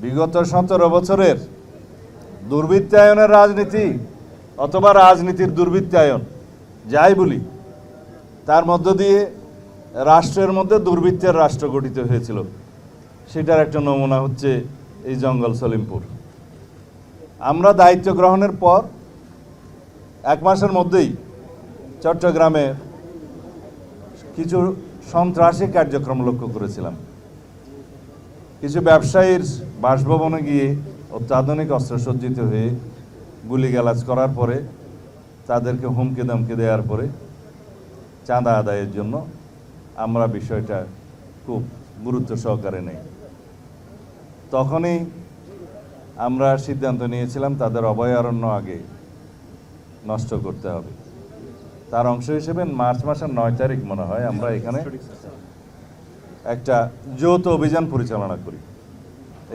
বিগত 17 বছরের দুর্বৃত্তায়নের রাজনীতি অথবা রাজনীতির দুর্বৃত্তায়ন যাই বলি, তার মধ্য দিয়ে রাষ্ট্রের মধ্যে দুর্বৃত্তের রাষ্ট্র গঠিত হয়েছিল। সেটার একটা নমুনা হচ্ছে এই জঙ্গল সলিমপুর। আমরা দায়িত্ব গ্রহণের পর 1 মাসের মধ্যেই চট্টগ্রামে কিছু সন্ত্রাসী কার্যক্রম লক্ষ্য করেছিলাম। কিছু ব্যবসায়ীর বাসভবনে গিয়ে অত্যাধুনিক অস্ত্রসজ্জিত হয়ে গুলিগালাজ করার পরে, তাদেরকে হুমকি ধমকি দেওয়ার পরে চাঁদা আদায়ের জন্য আমরা বিষয়টা খুব গুরুত্ব সহকারে নেই। তখনই আমরা সিদ্ধান্ত নিয়েছিলাম তাদের অভয়ারণ্য আগে নষ্ট করতে হবে। তার অংশ হিসেবে মার্চ মাসের 9 তারিখ মনে হয় আমরা এখানে একটা যৌথ অভিযান পরিচালনা করি।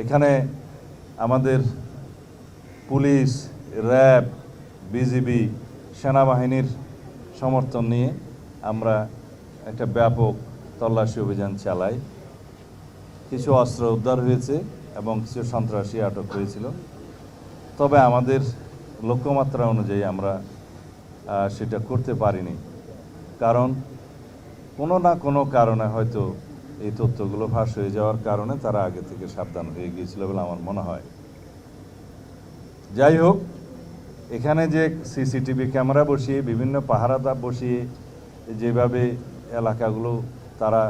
এখানে আমাদের পুলিশ, র্যাব, বিজিবি, সেনাবাহিনীর সমর্থন নিয়ে আমরা একটা ব্যাপক তল্লাশি অভিযান চালাই। কিছু অস্ত্র উদ্ধার হয়েছে এবং কিছু সন্ত্রাসী আটক হয়েছিল। তবে আমাদের লক্ষ্যমাত্রা অনুযায়ী আমরা সেটা করতে পারিনি, কারণ কোনো না কোনো কারণে হয়তো এই তথ্যগুলো ফাঁস হয়ে যাওয়ার কারণে তারা আগে থেকে সাবধান হয়ে গিয়েছিল বলে আমার মনে হয়। যাই হোক, এখানে যে সিসিটিভি ক্যামেরা বসিয়ে, বিভিন্ন পাহারাদার বসিয়ে যেভাবে এলাকাগুলো তারা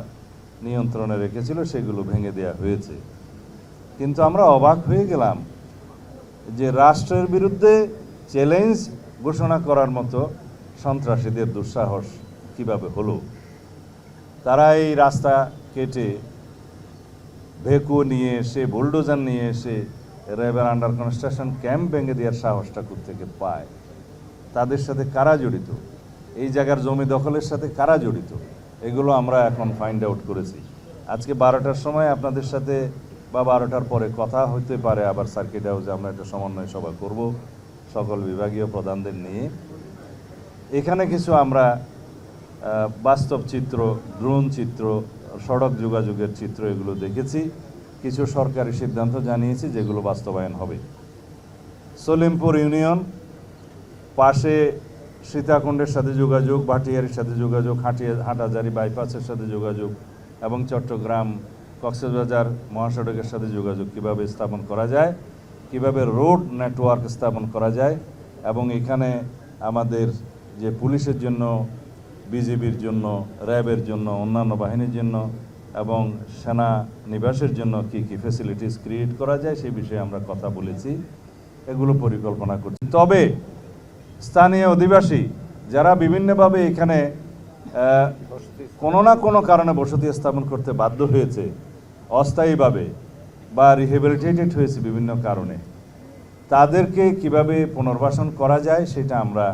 নিয়ন্ত্রণে রেখেছিল, সেগুলো ভেঙে দেওয়া হয়েছে। কিন্তু আমরা অবাক হয়ে গেলাম যে রাষ্ট্রের বিরুদ্ধে চ্যালেঞ্জ ঘোষণা করার মতো সন্ত্রাসীদের দুঃসাহস কিভাবে হলো। তারা এই রাস্তা কেটে ভেকু নিয়ে এসে, বুলডোজার নিয়ে এসে র্যাবের আন্ডার কনস্ট্রাকশন ক্যাম্প ভেঙে দেওয়ার সাহসটা কোত্থেকে পায়? তাদের সাথে কারা জড়িত? এই জায়গার জমি দখলের সাথে কারা জড়িত? এগুলো আমরা এখন ফাইন্ড আউট করেছি। আজকে 12টার সময় আপনাদের সাথে বা 12টার পরে কথা হতে পারে, আবার সার্কিট হাউসে আমরা একটা সমন্বয় সভা করব সকল বিভাগীয় প্রধানদের নিয়ে। এখানে কিছু আমরা বাস্তব চিত্র, ড্রোন চিত্র, সড়ক যোগাযোগের চিত্র এগুলো দেখেছি। কিছু সরকারি সিদ্ধান্ত জানিয়েছি যেগুলো বাস্তবায়ন হবে। সলিমপুর ইউনিয়ন পাশে সীতাকুণ্ডের সাথে যোগাযোগ, ভাটিয়ারির সাথে যোগাযোগ, হাটাজারি বাইপাসের সাথে যোগাযোগ এবং চট্টগ্রাম কক্সবাজার মহাসড়কের সাথে যোগাযোগ কিভাবে স্থাপন করা যায়, কিভাবে রোড নেটওয়ার্ক স্থাপন করা যায়, এবং এখানে আমাদের যে পুলিশের জন্য, বিজিবির জন্য, র্যাবের জন্য, অন্যান্য বাহিনীর জন্য এবং সেনা নিবাসের জন্য কি কি ফ্যাসিলিটিস ক্রিয়েট করা যায় সেই বিষয়ে আমরা কথা বলেছি। এগুলো পরিকল্পনা করছি। তবে স্থানীয় অধিবাসী যারা বিভিন্নভাবে এখানে কোনো না কোনো কারণে বসতি স্থাপন করতে বাধ্য হয়েছে, অস্থায়ীভাবে বা রিহেবিলিটেটেড হয়েছে বিভিন্ন কারণে, তাদেরকে কিভাবে পুনর্বাসন করা যায় সেটা আমরা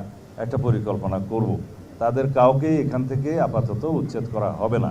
একটা পরিকল্পনা করব। তাদের কাউকেই এখান থেকে আপাতত উচ্ছেদ করা হবে না।